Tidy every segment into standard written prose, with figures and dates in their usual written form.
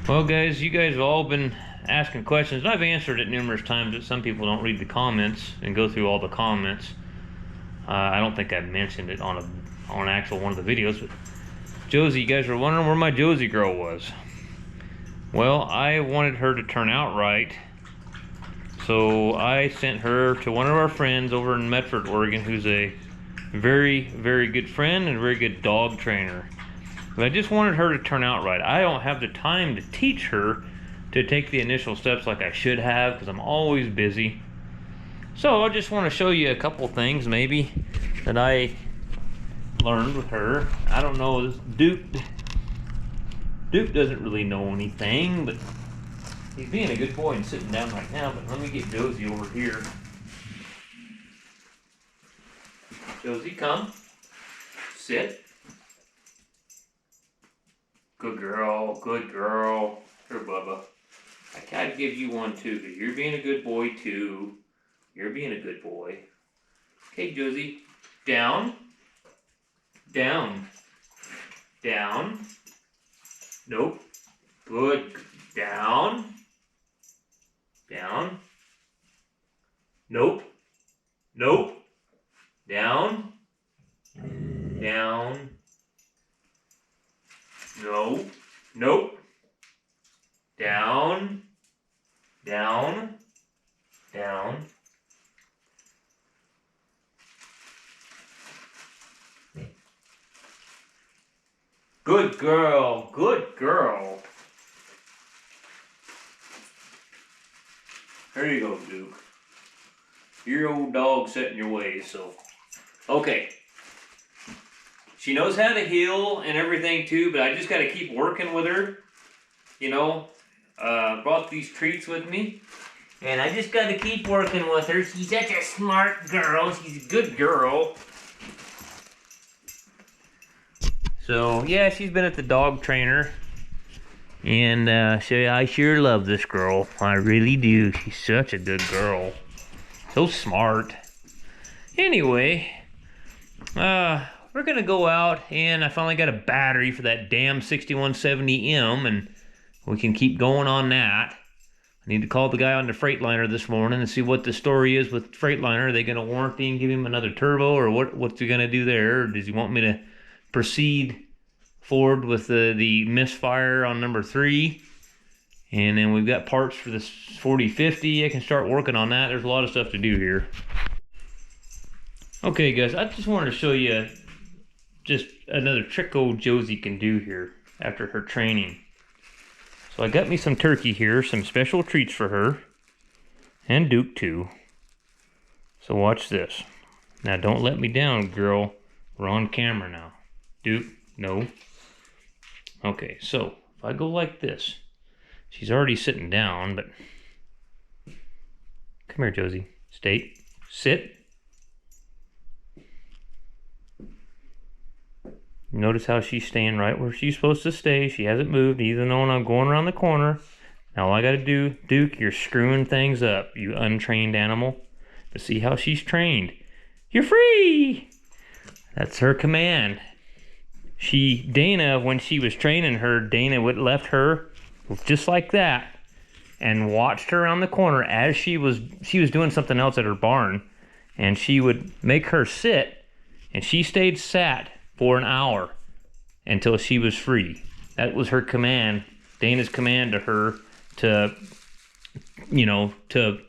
Well, guys, you guys have all been asking questions. I've answered it numerous times, but some people don't read the comments and go through all the comments. I don't think I mentioned it on actual one of the videos, but Josie, you guys were wondering where my Josie girl was. Well, I wanted her to turn out right, so I sent her to one of our friends over in Medford, Oregon, who's a very, very good friend and a very good dog trainer. But I just wanted her to turn out right. I don't have the time to teach her to take the initial steps like I should have because I'm always busy. So I just want to show you a couple things maybe that I learned with her. I don't know, Duke doesn't really know anything, but he's being a good boy and sitting down right now. But let me get Josie over here. Josie, come. Sit. Good girl, good girl. Here, Bubba. I gotta give you one too, because you're being a good boy too. You're being a good boy. Okay, Josie. Down. Down. Down. Nope. Good. Down. Down. Nope. Nope. Down. Down. No. Nope. Down. Down. Down. Good girl. Good girl. There you go, Duke. Your old dog set in your ways, so. Okay. She knows how to heel and everything too, but I just got to keep working with her. You know, brought these treats with me. And I just got to keep working with her. She's such a smart girl. She's a good girl. So, yeah, she's been at the dog trainer. And I sure love this girl. I really do. She's such a good girl. So smart. Anyway, we're gonna go out, and I finally got a battery for that damn 6170M, and we can keep going on that. I need to call the guy on the Freightliner this morning and see what the story is with Freightliner. Are they gonna warranty and give him another turbo, or what's he gonna do there? Or does he want me to proceed forward with the misfire on number 3? And then we've got parts for this 4050. I can start working on that. There's a lot of stuff to do here. Okay, guys, I just wanted to show you just another trick old Josie can do here after her training. So I got me some turkey here, some special treats for her, and Duke too. So watch this. Now don't let me down, girl. We're on camera now. Duke, no. Okay, so if I go like this, she's already sitting down, but come here, Josie. Stay, sit. Notice how she's staying right where she's supposed to stay. She hasn't moved, even though I'm going around the corner. Now all I gotta do, Duke, you're screwing things up, you untrained animal. But see how she's trained. You're free! That's her command. Dana, when she was training her, Dana would left her just like that and watched her around the corner as she was doing something else at her barn, and she would make her sit, and she stayed sat for an hour until she was free. That was her command, Dana's command to her to, you know, to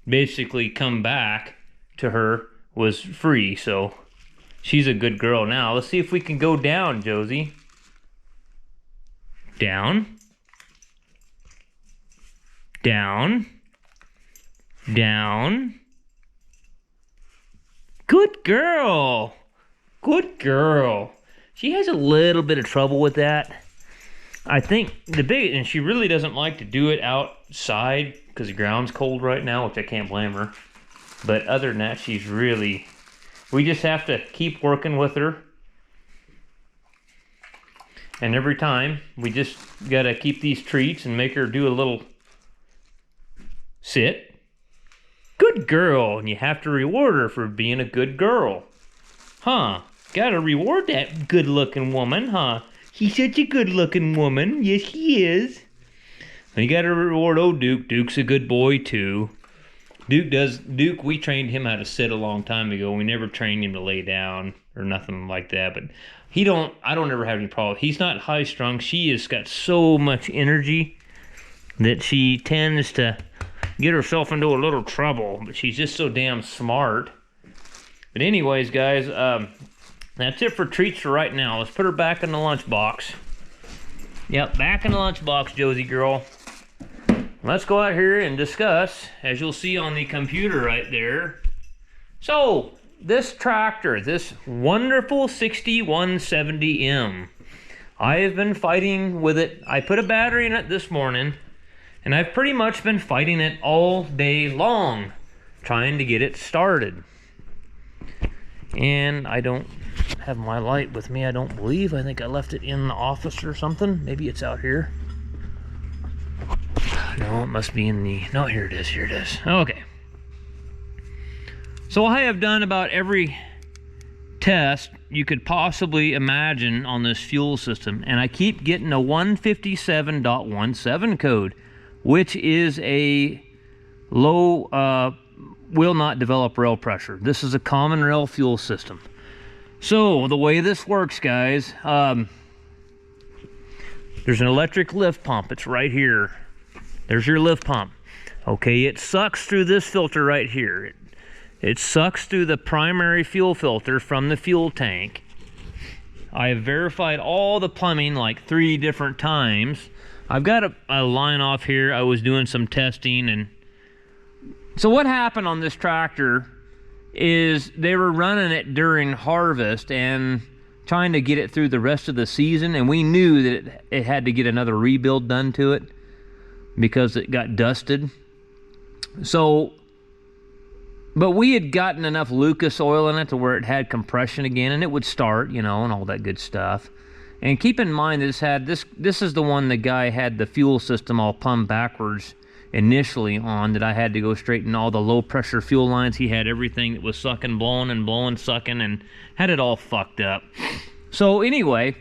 basically come back to her was free. So she's a good girl now. Let's see if we can go down, Josie. Down. Down. Down. Good girl. Good girl. She has a little bit of trouble with that. I think and she really doesn't like to do it outside because the ground's cold right now, which I can't blame her. But other than that, we just have to keep working with her. And every time, we just gotta keep these treats and make her do a little sit. Good girl, and you have to reward her for being a good girl. Huh? Gotta reward that good-looking woman, huh? She's such a good-looking woman. Yes, she is. And you gotta reward old Duke. Duke's a good boy too. Duke, we trained him how to sit a long time ago. We never trained him to lay down or nothing like that. But I don't ever have any problem. He's not high strung. She has got so much energy that she tends to get herself into a little trouble. But she's just so damn smart. But anyways, guys, that's it for treats for right now. Let's put her back in the lunchbox. Yep, back in the lunchbox, Josie girl. Let's go out here and discuss, as you'll see on the computer right there. So, this tractor, this wonderful 6170M, I have been fighting with it. I put a battery in it this morning, and I've pretty much been fighting it all day long, trying to get it started. And I don't have my light with me, I don't believe. I think I left it in the office or something. Maybe it's out here. No, it must be in the... No, here it is, here it is. Okay. So I have done about every test you could possibly imagine on this fuel system, and I keep getting a 157.17 code, which is a low, will not develop rail pressure. This is a common rail fuel system. So the way this works, guys, there's an electric lift pump. It's right here. There's your lift pump. Okay, it sucks through this filter right here. It sucks through the primary fuel filter from the fuel tank. I have verified all the plumbing like 3 different times. I've got a line off here. I was doing some testing, and so what happened on this tractor is they were running it during harvest and trying to get it through the rest of the season, and we knew that it had to get another rebuild done to it because it got dusted. So, but we had gotten enough Lucas oil in it to where it had compression again, and it would start, you know, and all that good stuff. And keep in mind that this is the one the guy had the fuel system all pumped backwards initially on, that I had to go straighten all the low pressure fuel lines. He had everything that was sucking, blowing, and blowing, sucking, and had it all fucked up. So anyway,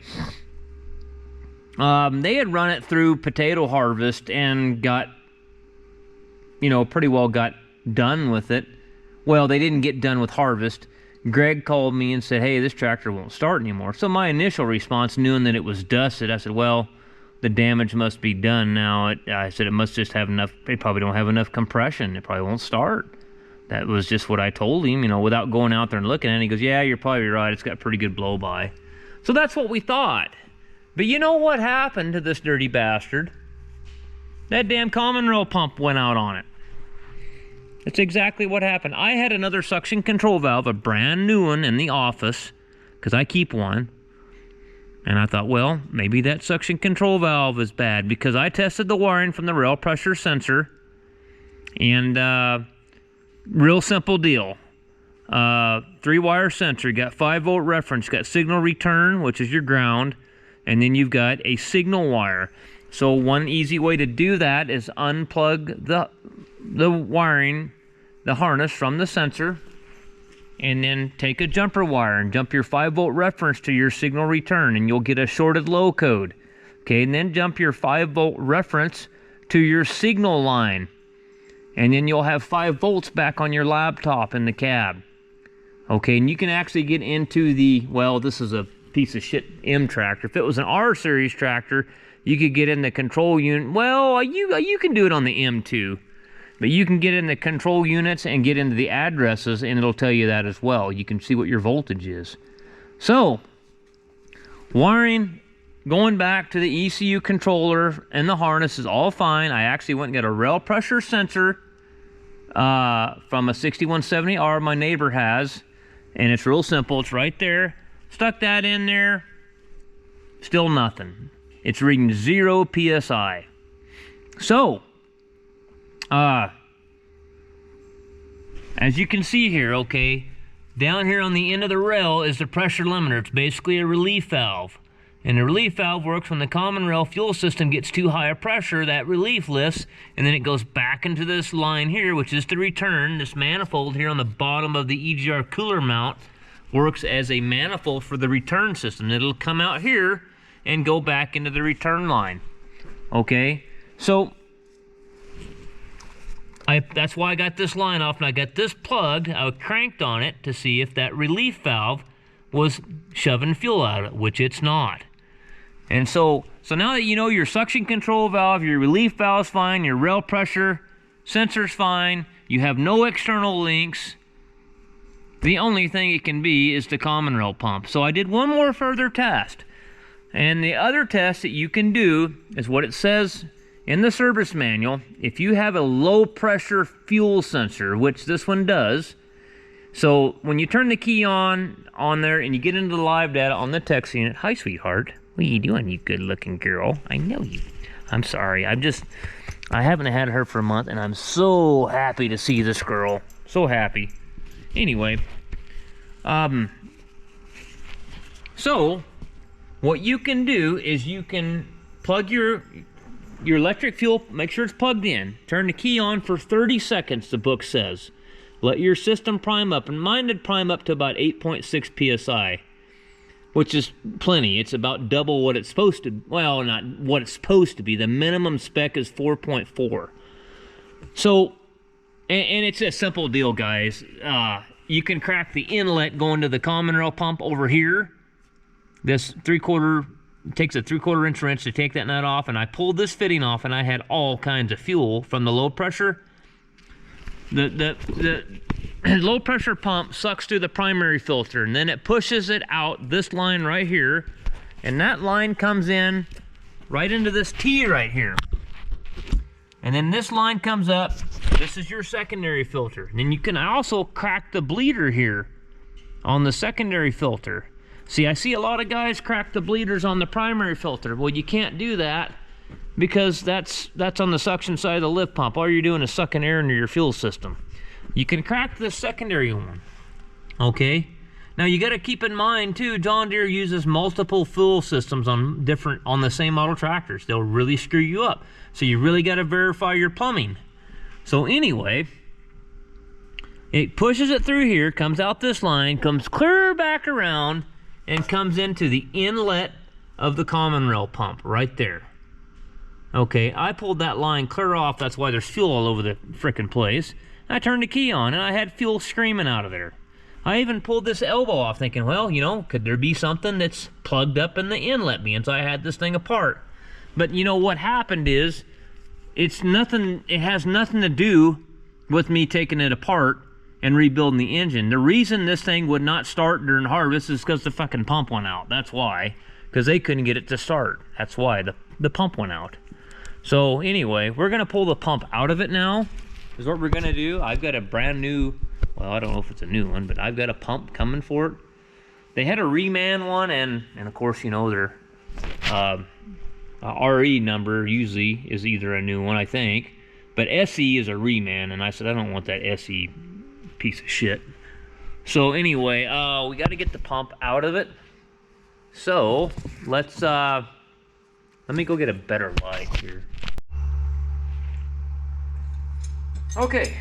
they had run it through potato harvest and got, you know, pretty well got done with it. Well, they didn't get done with harvest. Greg called me and said, hey, this tractor won't start anymore. So my initial response, knowing that it was dusted, I said, well, the damage must be done now. I said it must just have enough, they probably don't have enough compression. It probably won't start. That was just what I told him, you know, without going out there and looking at it. He goes, yeah, you're probably right. It's got pretty good blow-by. So that's what we thought. But you know what happened to this dirty bastard? That damn common rail pump went out on it. That's exactly what happened. I had another suction control valve, a brand new one, in the office, because I keep one. And I thought, well, maybe that suction control valve is bad, because I tested the wiring from the rail pressure sensor, and real simple deal. 3-wire sensor, got 5-volt reference, got signal return, which is your ground, and then you've got a signal wire. So one easy way to do that is unplug the wiring, the harness from the sensor, and then take a jumper wire and jump your 5-volt reference to your signal return, and you'll get a shorted low code. Okay, and then jump your 5-volt reference to your signal line, and then you'll have 5 volts back on your laptop in the cab. Okay, and you can actually get into the, well, this is a piece of shit M tractor. If it was an R series tractor, you could get in the control unit. Well, you can do it on the M too. But you can get in the control units and get into the addresses, and it'll tell you that as well. You can see what your voltage is. So, wiring, going back to the ECU controller and the harness is all fine. I actually went and got a rail pressure sensor from a 6170R my neighbor has, and it's real simple. It's right there. Stuck that in there. Still nothing. It's reading 0 PSI. So, as you can see here, okay, down here on the end of the rail is the pressure limiter. It's basically a relief valve. And the relief valve works when the common rail fuel system gets too high a pressure. That relief lifts, and then it goes back into this line here, which is the return. This manifold here on the bottom of the EGR cooler mount works as a manifold for the return system. It'll come out here and go back into the return line. Okay, so That's why I got this line off, and I got this plug. I cranked on it to see if that relief valve was shoving fuel out of it, which it's not. And so now that you know your suction control valve, your relief valve's fine, your rail pressure sensor's fine, you have no external links, the only thing it can be is the common rail pump. So I did one more further test. And the other test that you can do is what it says in the service manual. If you have a low pressure fuel sensor, which this one does, so when you turn the key on there and you get into the live data on the text unit, hi sweetheart, what are you doing, you good looking girl? I know you. I'm sorry, I haven't had her for a month and I'm so happy to see this girl. So happy. Anyway, so what you can do is you can plug your electric fuel, make sure it's plugged in, turn the key on for 30 seconds, the book says. Let your system prime up, and mine did prime up to about 8.6 psi, which is plenty. It's about double what it's supposed to, well, not what it's supposed to be. The minimum spec is 4.4. So, and it's a simple deal, guys. You can crack the inlet going to the common rail pump over here. This takes a 3/4 inch wrench to take that nut off, and I pulled this fitting off, and I had all kinds of fuel from the low pressure. The low pressure pump sucks through the primary filter, and then it pushes it out this line right here, and that line comes in right into this T right here. And then this line comes up. This is your secondary filter. And then you can also crack the bleeder here on the secondary filter. See, I see a lot of guys crack the bleeders on the primary filter. Well, you can't do that because that's on the suction side of the lift pump. All you're doing is sucking air into your fuel system. You can crack the secondary one, okay? Now you got to keep in mind too, John Deere uses multiple fuel systems on the same model tractors. They'll really screw you up. So you really got to verify your plumbing. So anyway, it pushes it through here, comes out this line, comes clear back around, and comes into the inlet of the common rail pump right there. Okay, I pulled that line clear off. That's why there's fuel all over the frickin' place. I turned the key on and I had fuel screaming out of there. I even pulled this elbow off thinking, well, you know, could there be something that's plugged up in the inlet being so I had this thing apart. But you know what happened is, it has nothing to do with me taking it apart and rebuilding the engine. The reason this thing would not start during harvest is because the fucking pump went out. That's why. Because they couldn't get it to start. That's why the pump went out. So anyway, we're going to pull the pump out of it now. Is what we're going to do. I've got a brand new, well, I don't know if it's a new one, but I've got a pump coming for it. They had a reman one, and of course, you know, their RE number usually is either a new one, I think. But SE is a reman, and I said, I don't want that SE piece of shit. So anyway, we got to get the pump out of it. So let me go get a better light here. Okay,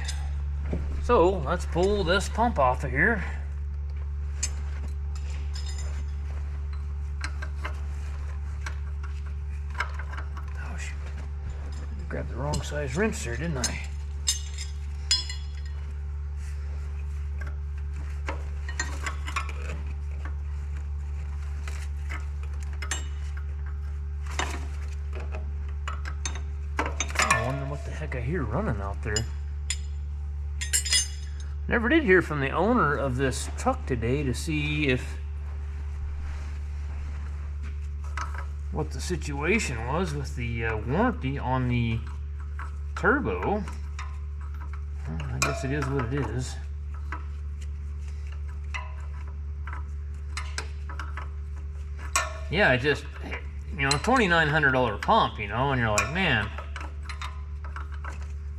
so let's pull this pump off of here. Oh shoot, grabbed the wrong size wrench there, didn't I? I wonder what the heck I hear running out there. Never did hear from the owner of this truck today to see what the situation was with the warranty on the turbo. Well, I guess it is what it is. Yeah, I just, you know, $2,900 pump, you know, and you're like, man,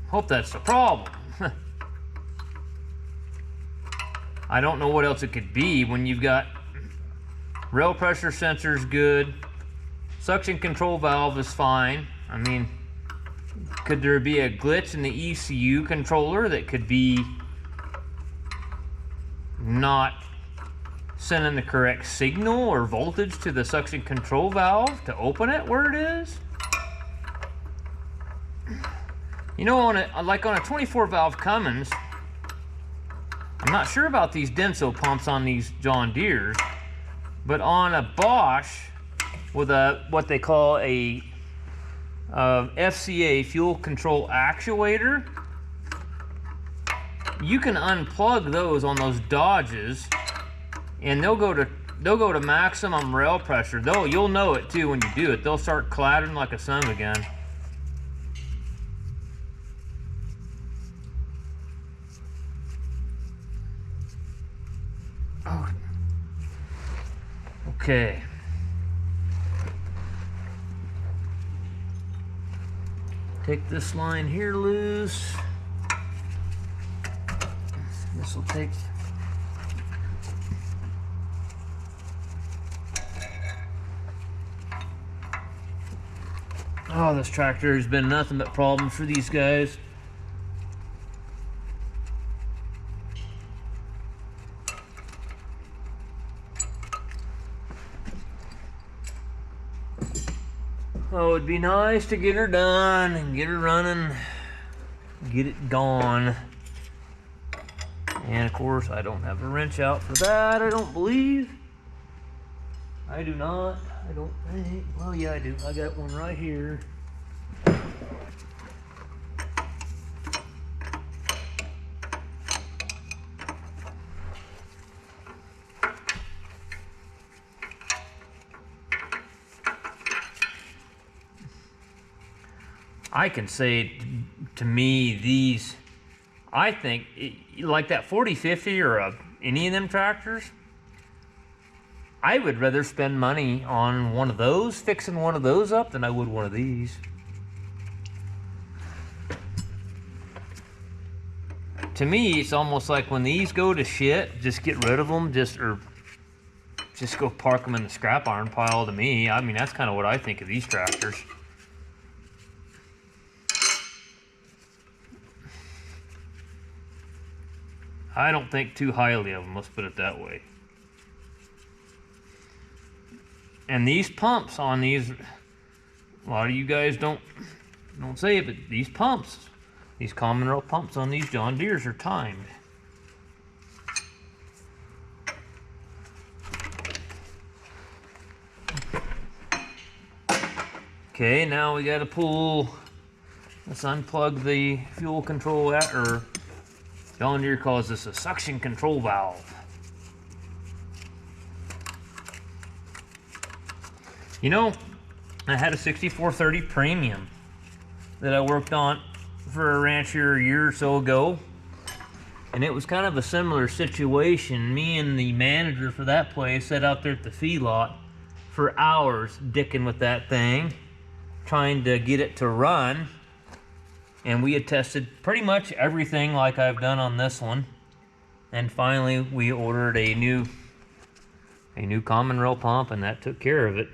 hope that's the problem. I don't know what else it could be when you've got rail pressure sensors good, suction control valve is fine. I mean, could there be a glitch in the ECU controller that could be not sending the correct signal or voltage to the suction control valve to open it where it is? You know, like on a 24 valve Cummins, I'm not sure about these Denso pumps on these John Deeres, but on a Bosch with a what they call a FCA, fuel control actuator, you can unplug those on those Dodges, and they'll go to maximum rail pressure. You'll know it too when you do it. They'll start clattering like a son again. Oh. Okay. Take this line here loose. This will take. Oh, this tractor has been nothing but problems for these guys. Oh, it'd be nice to get her done and get her running, get it gone. And of course, I don't have a wrench out for that, I don't believe. I do not, I don't think. Well, yeah, I do. I got one right here. I can say, to me, these, I think, like that 4050 or any of them tractors, I would rather spend money on one of those, fixing one of those up, than I would one of these. To me, it's almost like when these go to shit, just get rid of them, just go park them in the scrap iron pile. To me, I mean, that's kind of what I think of these tractors. I don't think too highly of them, let's put it that way. And these pumps on these, a lot of you guys don't say it, but these pumps, these common rail pumps on these John Deeres are timed. Okay, now we got to pull. Let's unplug the fuel control, or John Deere calls this a suction control valve. You know, I had a 6430 Premium that I worked on for a rancher a year or so ago, and it was kind of a similar situation. Me and the manager for that place sat out there at the feedlot for hours dicking with that thing, trying to get it to run. And we had tested pretty much everything like I've done on this one. And finally we ordered a new common rail pump, and that took care of it.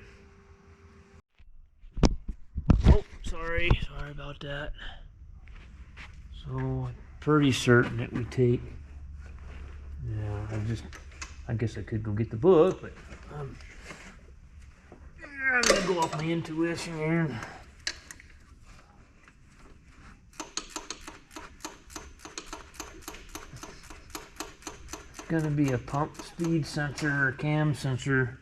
Oh, sorry about that. So I'm pretty certain that we take, yeah, I guess I could go get the book, but I'm gonna go off my intuition here. Going to be a pump speed sensor or cam sensor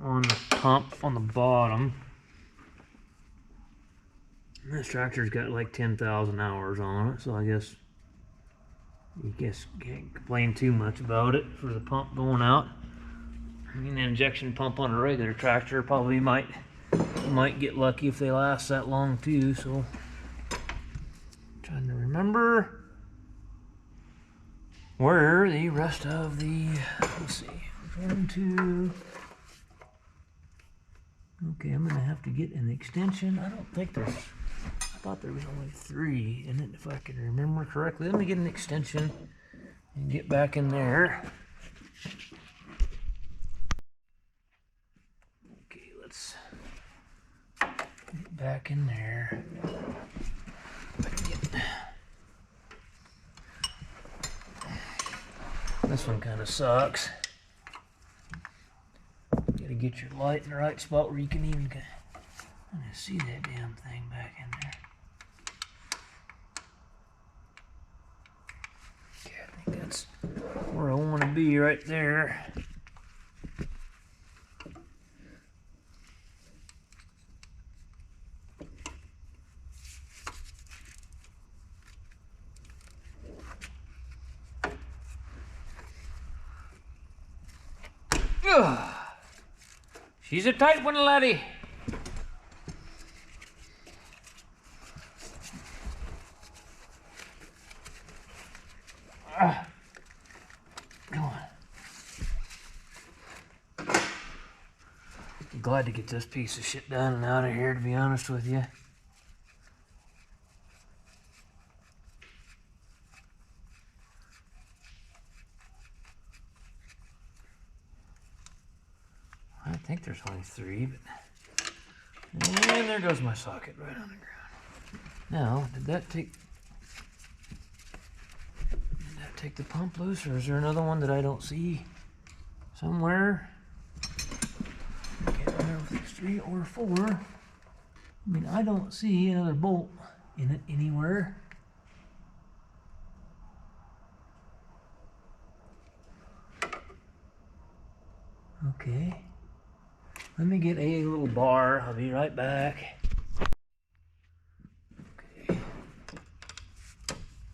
on the pump on the bottom. And this tractor's got like 10,000 hours on it, so I guess you can't complain too much about it for the pump going out. I mean, the injection pump on a regular tractor probably might get lucky if they last that long too. So trying to remember where the rest of the, let's see, 1, 2. Okay, I'm gonna have to get an extension. I don't think there's, I thought there was only 3 in it, if I can remember correctly. Let me get an extension and get back in there. Okay, let's get back in there. This one kind of sucks. You gotta get your light in the right spot where you can even see that damn thing back in there. That's where I want to be, right there. Ugh. She's a tight one, laddie. Come on. I'm glad to get this piece of shit done and out of here, to be honest with you. I think there's only 3, but... And there goes my socket right on the ground. Now, did that take the pump loose, or is there another one that I don't see somewhere? I can't remember if it's 3 or 4. I mean, I don't see another bolt in it anywhere. Okay. Let me get a little bar. I'll be right back. Okay.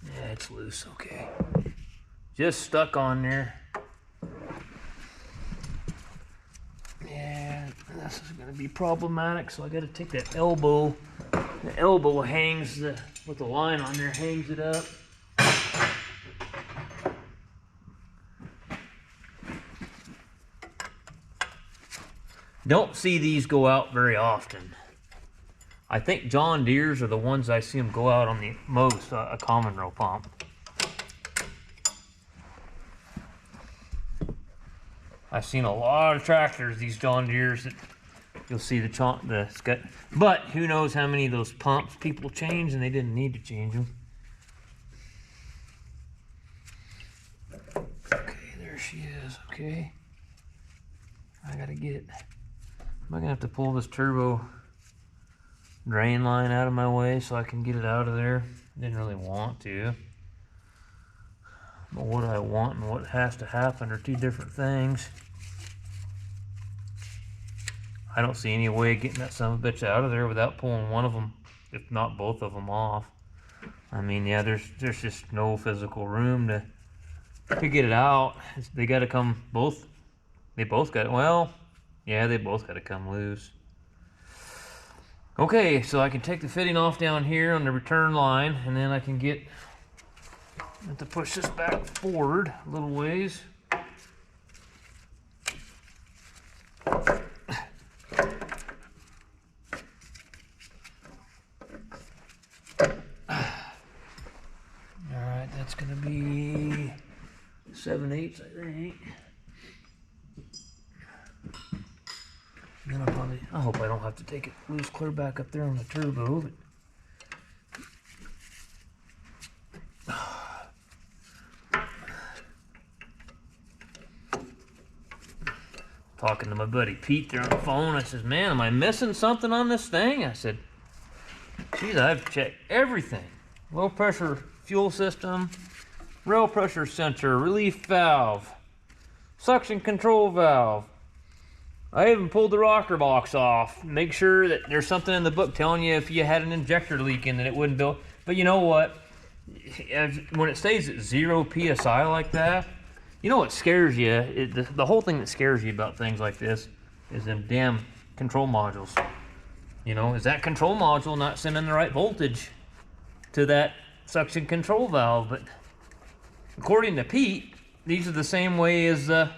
Yeah, it's loose. Okay. Just stuck on there. Yeah, this is going to be problematic, so I got to take that elbow. The elbow hangs with the line on there, hangs it up. Don't see these go out very often. I think John Deere's are the ones I see them go out on the most, a common row pump. I've seen a lot of tractors, these John Deere's, that you'll see the but who knows how many of those pumps people change and they didn't need to change them. Okay, there she is, okay. I gotta get, am I gonna have to pull this turbo drain line out of my way so I can get it out of there? Didn't really want to. But what I want and what has to happen are 2 different things. I don't see any way of getting that son of a bitch out of there without pulling one of them, if not both of them off. I mean, yeah, there's just no physical room to get it out. They got to come both. They both got, well, yeah, they both got to come loose. Okay, so I can take the fitting off down here on the return line, and then I can have to push this back forward a little ways. Alright, that's gonna be 7/8, I think. And then I hope I don't have to take it loose clear back up there on the turbo, but talking to my buddy Pete there on the phone. I says, man, am I missing something on this thing? I said, geez, I've checked everything. Low pressure fuel system, rail pressure sensor, relief valve, suction control valve. I even pulled the rocker box off. Make sure that there's something in the book telling you if you had an injector leak in that it wouldn't build. But you know what? When it stays at 0 PSI like that, you know what scares you? The whole thing that scares you about things like this is them damn control modules. You know, is that control module not sending the right voltage to that suction control valve? But according to Pete, these are the same way as the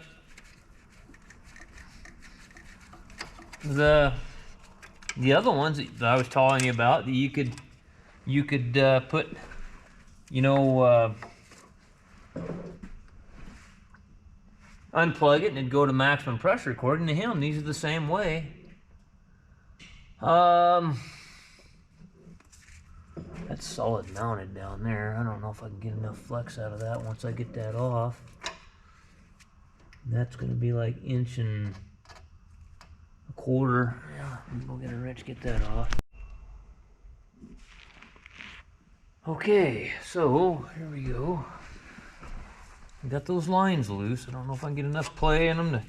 other ones that I was telling you about, that you could put, you know, unplug it and it'd go to maximum pressure. According to him, these are the same way. That's solid mounted down there. I don't know if I can get enough flex out of that once I get that off. That's gonna be like 1 1/4 inches. Yeah, we'll get a wrench, get that off. Okay, so here we go. Got those lines loose. I don't know if I can get enough play in them to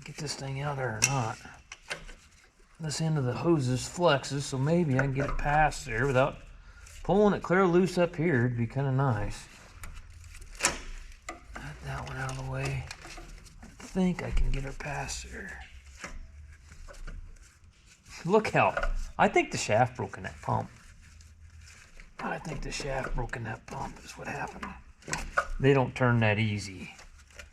get this thing out there or not. This end of the hoses flexes, so maybe I can get it past there without pulling it clear loose up here. It'd be kind of nice. Got that one out of the way. I think I can get her past there. Look how, I think the shaft broke in that pump. I think the shaft broke in that pump is what happened. They don't turn that easy.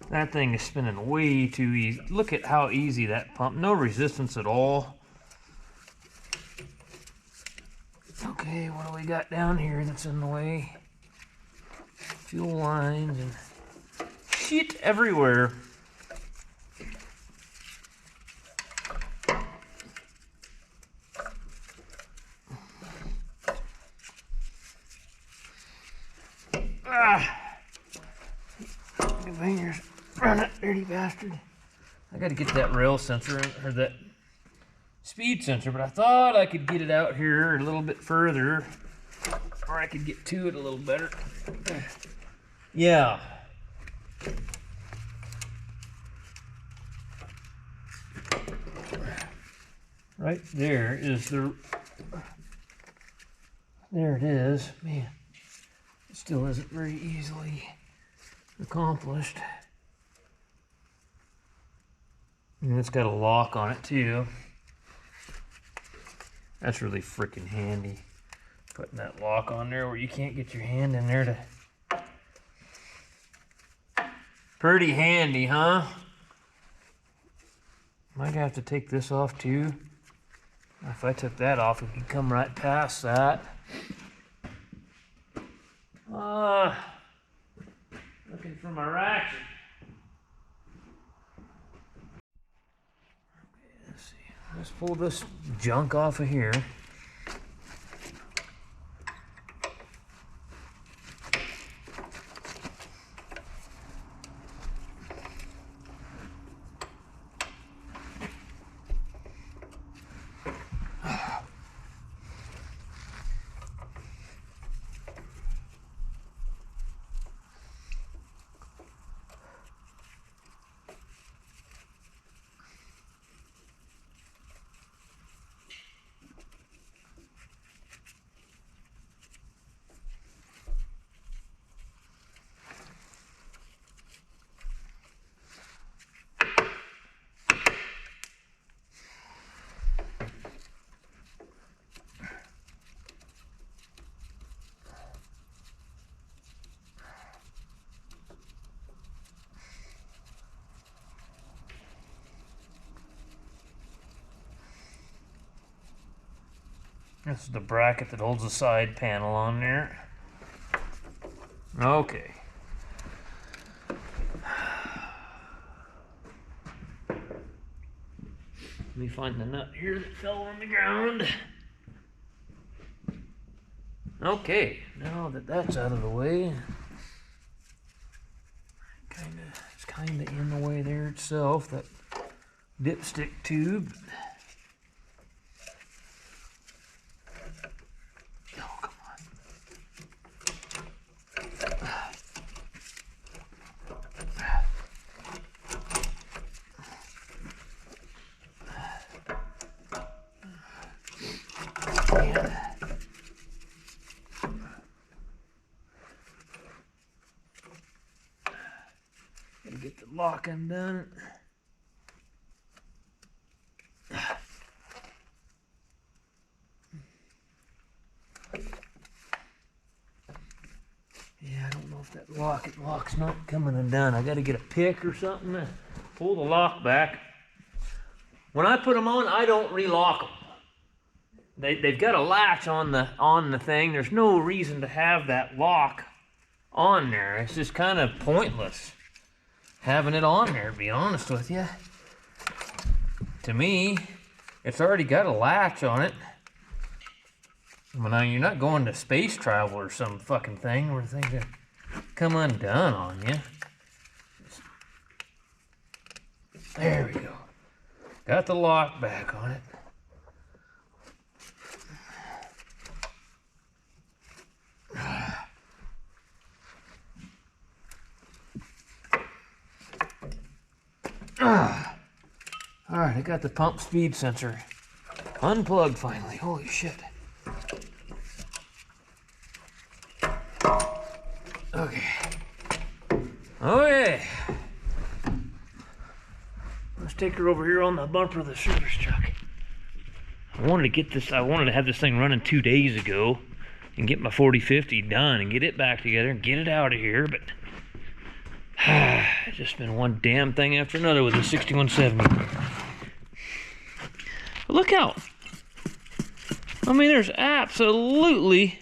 That thing is spinning way too easy. Look at how easy that pump, no resistance at all. Okay, what do we got down here that's in the way? Fuel lines and shit everywhere. Good fingers, run it, dirty bastard. I gotta get that rail sensor, or that speed sensor, but I thought I could get it out here a little bit further, or I could get to it a little better. Yeah. Right there is the, there it is. Man, it still isn't very easily accomplished. And it's got a lock on it too. That's really freaking handy. Putting that lock on there where you can't get your hand in there to... Pretty handy, huh? Might have to take this off too. If I took that off, we could come right past that. Looking for my ratchet. Okay, let's see. Let's pull this junk off of here. This is the bracket that holds the side panel on there. Okay. Let me find the nut here that fell on the ground. Okay, now that that's out of the way, it's kinda in the way there itself, that dipstick tube. Oh, come on. Gotta get the lock undone. Yeah, I don't know if that lock's not coming undone. I gotta get a pick or something to pull the lock back. When I put them on, I don't relock them. They've got a latch on the thing. There's no reason to have that lock on there. It's just kind of pointless having it on there, to be honest with you. To me, it's already got a latch on it. Well, now you're not going to space travel or some fucking thing where things are come undone on you. There we go. Got the lock back on it. Alright, I got the pump speed sensor unplugged finally. Holy shit. Okay. Okay. Let's take her over here on the bumper of the service truck. I wanted to have this thing running 2 days ago and get my 4050 done and get it back together and get it out of here, but it's just been one damn thing after another with the 6170. But look out. I mean, there's absolutely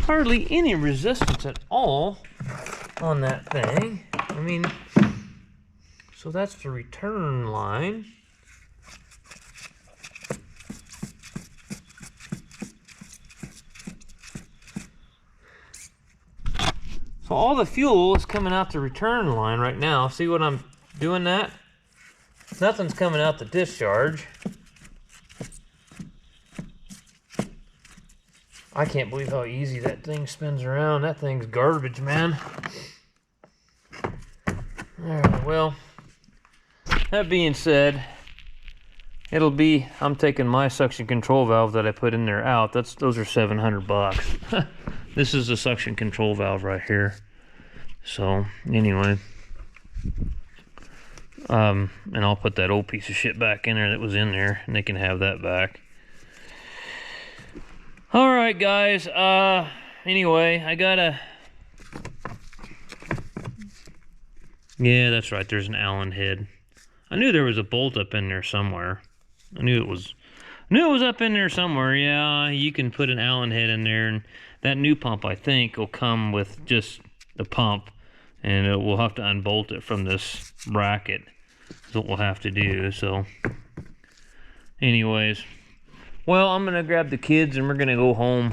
hardly any resistance at all on that thing. I mean, so that's the return line. So all the fuel is coming out the return line right now. See what I'm doing that? Nothing's coming out the discharge. I can't believe how easy that thing spins around. That thing's garbage, man. Alright, well, that being said, I'm taking my suction control valve that I put in there out. Those are $700. This is the suction control valve right here. So anyway, and I'll put that old piece of shit back in there that was in there, and they can have that back. All right, guys. Anyway, yeah, that's right. There's an Allen head. I knew there was a bolt up in there somewhere. I knew it was up in there somewhere. Yeah, you can put an Allen head in there, and that new pump, I think, will come with just the pump, and we'll have to unbolt it from this bracket. That's what we'll have to do. So, anyways, well, I'm gonna grab the kids and we're gonna go home.